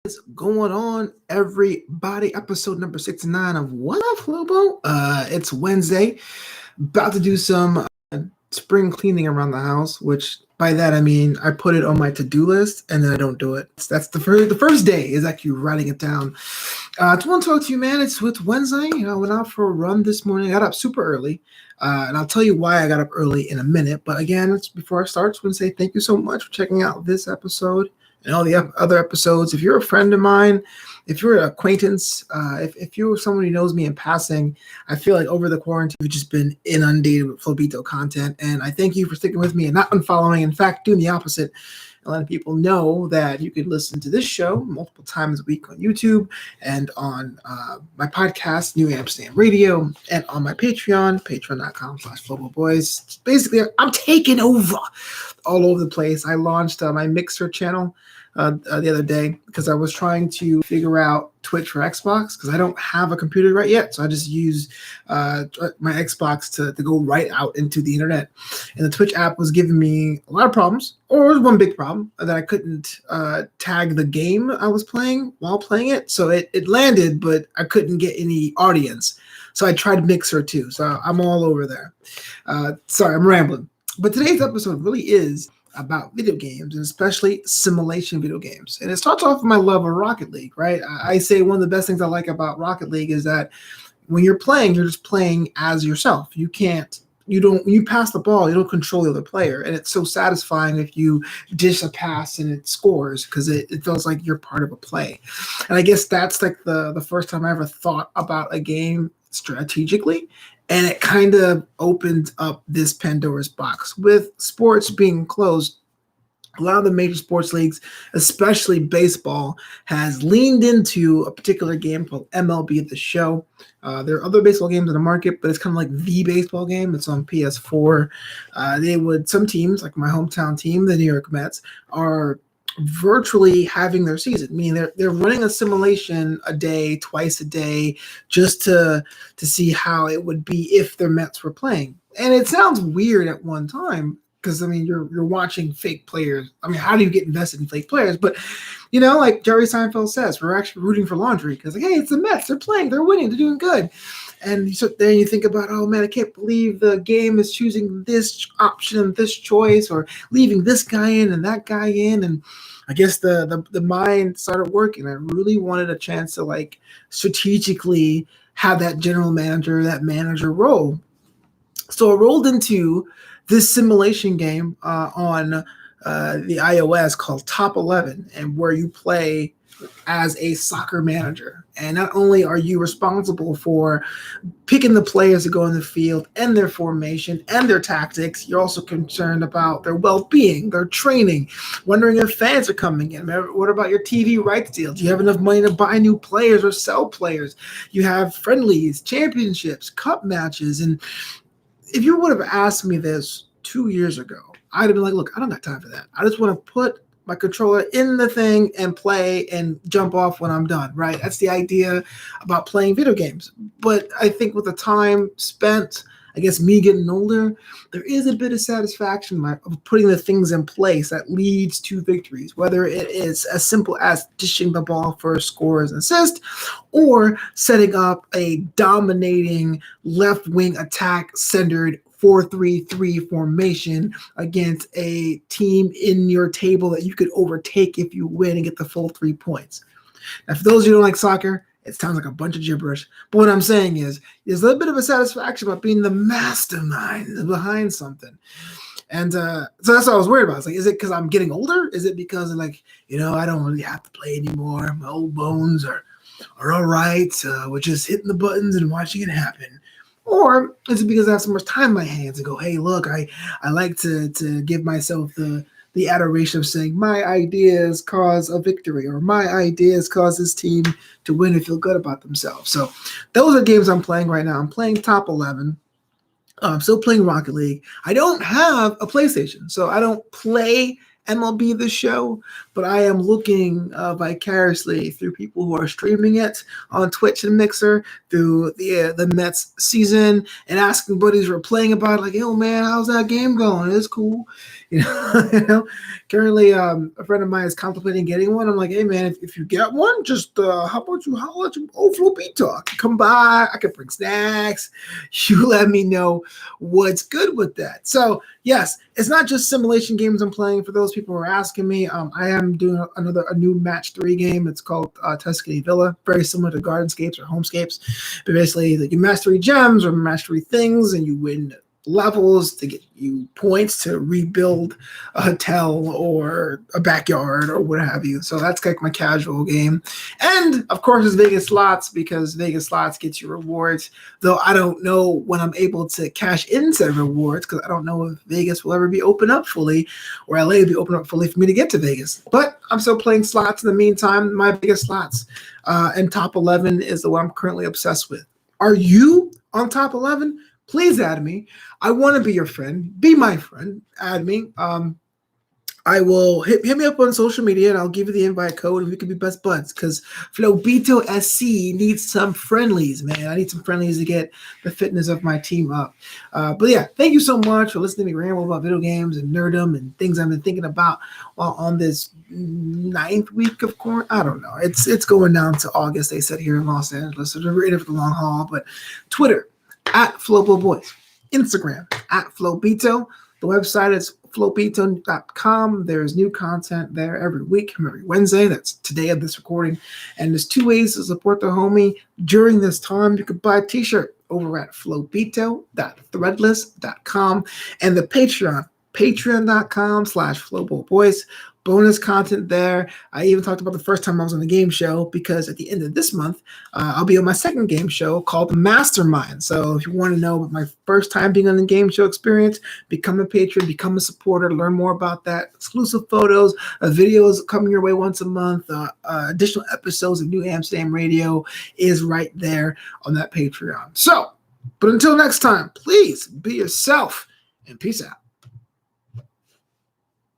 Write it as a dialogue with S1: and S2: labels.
S1: What's going on, everybody? Episode number 69 of What Up, Flobo? It's Wednesday. About to do some spring cleaning around the house, which by that I mean I put it on my to-do list and then I don't do it. That's the first day is actually writing it down. I just want to talk to you, man. It's Wednesday. I went out for a run this morning. I got up super early. And I'll tell you why I got up early in a minute. But again, before I start, I just want to say thank you so much for checking out this episode and all the other episodes. If you're a friend of mine, if you're an acquaintance, if you're someone who knows me in passing, I feel like over the quarantine, we've just been inundated with Flobito content. And I thank you for sticking with me and not unfollowing. In fact, doing the opposite and letting people know that you could listen to this show multiple times a week on YouTube and on my podcast, New Amsterdam Radio, and on my Patreon, patreon.com/FloboBoys. Basically, I'm taking over all over the place. I launched my Mixer channel the other day because I was trying to figure out Twitch for Xbox because I don't have a computer right yet. So I just use my Xbox to go right out into the internet. And the Twitch app was giving me a lot of problems, or it was one big problem that I couldn't tag the game I was playing while playing it. So it landed, but I couldn't get any audience. So I tried Mixer too. So I'm all over there. Sorry, I'm rambling. But today's episode really is about video games, and especially simulation video games. And it starts off with my love of Rocket League, right? I say one of the best things I like about Rocket League is that when you're playing, you're just playing as yourself. When you pass the ball, you don't control the other player. And it's so satisfying if you dish a pass and it scores because it feels like you're part of a play. And I guess that's like the first time I ever thought about a game strategically. And it kind of opened up this Pandora's box. With sports being closed, a lot of the major sports leagues, especially baseball, has leaned into a particular game called MLB The Show. There are other baseball games in the market, but it's kind of like the baseball game. It's on PS4. Some teams, like my hometown team, the New York Mets, are virtually having their season, meaning they're running a simulation a day, twice a day, just to see how it would be if their Mets were playing. And it sounds weird at one time because, I mean, you're watching fake players. I mean, how do you get invested in fake players? But, like Jerry Seinfeld says, we're actually rooting for laundry because, hey, it's the Mets. They're playing. They're winning. They're doing good. And so then you think about, oh, man, I can't believe the game is choosing this option and this choice or leaving this guy in and that guy in. And I guess the mind started working. I really wanted a chance to, strategically have that general manager, that manager role. So I rolled into this simulation game on the iOS called TopEleven, and where you play as a soccer manager. And not only are you responsible for picking the players to go in the field and their formation and their tactics, you're also concerned about their well-being, their training, wondering if fans are coming in. What about your TV rights deal? Do you have enough money to buy new players or sell players? You have friendlies, championships, cup matches. And if you would have asked me this 2 years ago, I'd have been like, look, I don't got time for that. I just want to put my controller in the thing and play and jump off when I'm done, right? That's the idea about playing video games. But I think with the time spent, I guess me getting older, there is a bit of satisfaction of putting the things in place that leads to victories, whether it is as simple as dishing the ball for scores and assists or setting up a dominating left-wing attack-centered 4-3-3 formation against a team in your table that you could overtake if you win and get the full 3 points. Now, for those of you who don't like soccer, it sounds like a bunch of gibberish. But what I'm saying is, there's a little bit of a satisfaction about being the mastermind behind something. And so that's what I was worried about. It's like, is it because I'm getting older? Is it because I don't really have to play anymore? My old bones are all right. We're just hitting the buttons and watching it happen. Or is it because I have so much time in my hands and go, hey, look, I like to give myself the adoration of saying my ideas cause a victory or my ideas cause this team to win and feel good about themselves. So those are games I'm playing right now. I'm playing TopEleven. I'm still playing Rocket League. I don't have a PlayStation, so I don't play MLB The Show, but I am looking vicariously through people who are streaming it on Twitch and Mixer through the Mets season and asking buddies who are playing about it, like, yo, man, how's that game going? It's cool. Currently, a friend of mine is contemplating getting one. I'm like, hey, man, if you get one, just how about you holler at your old Flobito? I can come by. I can bring snacks. You let me know what's good with that. So, yes, it's not just simulation games I'm playing. For those people who are asking me, I am doing a new match 3 game. It's called Tuscany Villa, very similar to Gardenscapes or Homescapes. But basically, you match 3 gems or match 3 things, and you win levels to get you points to rebuild a hotel or a backyard or what have you. So that's like my casual game. And of course, it's Vegas slots, because Vegas slots gets you rewards, though I don't know when I'm able to cash into rewards, because I don't know if Vegas will ever be open up fully, or LA will be open up fully for me to get to Vegas. But I'm still playing slots in the meantime. My biggest slots and TopEleven is the one I'm currently obsessed with. Are you on TopEleven? Please add me. I want to be your friend. Be my friend. Add me. I will hit me up on social media, and I'll give you the invite code, and we can be best buds, because Flobito SC needs some friendlies, man. I need some friendlies to get the fitness of my team up. But yeah, thank you so much for listening to me ramble about video games and nerdom and things I've been thinking about while on this 9th week of quarantine. I don't know. It's going down to August, they said, here in Los Angeles. So we're in for the long haul. But Twitter, at Flobo Boys. Instagram, at Flobito. The website is flobito.com. There's new content there every week, every Wednesday. That's today of this recording. And there's 2 ways to support the homie during this time. You could buy a t-shirt over at flobito.threadless.com, and the Patreon, patreon.com/FloboBoys. Bonus content there. I even talked about the first time I was on the game show, because at the end of this month, I'll be on my second game show called The Mastermind. So if you want to know about my first time being on the game show experience, become a patron, become a supporter, learn more about that. Exclusive photos, videos coming your way once a month, additional episodes of New Amsterdam Radio is right there on that Patreon. So, but until next time, please be yourself, and peace out.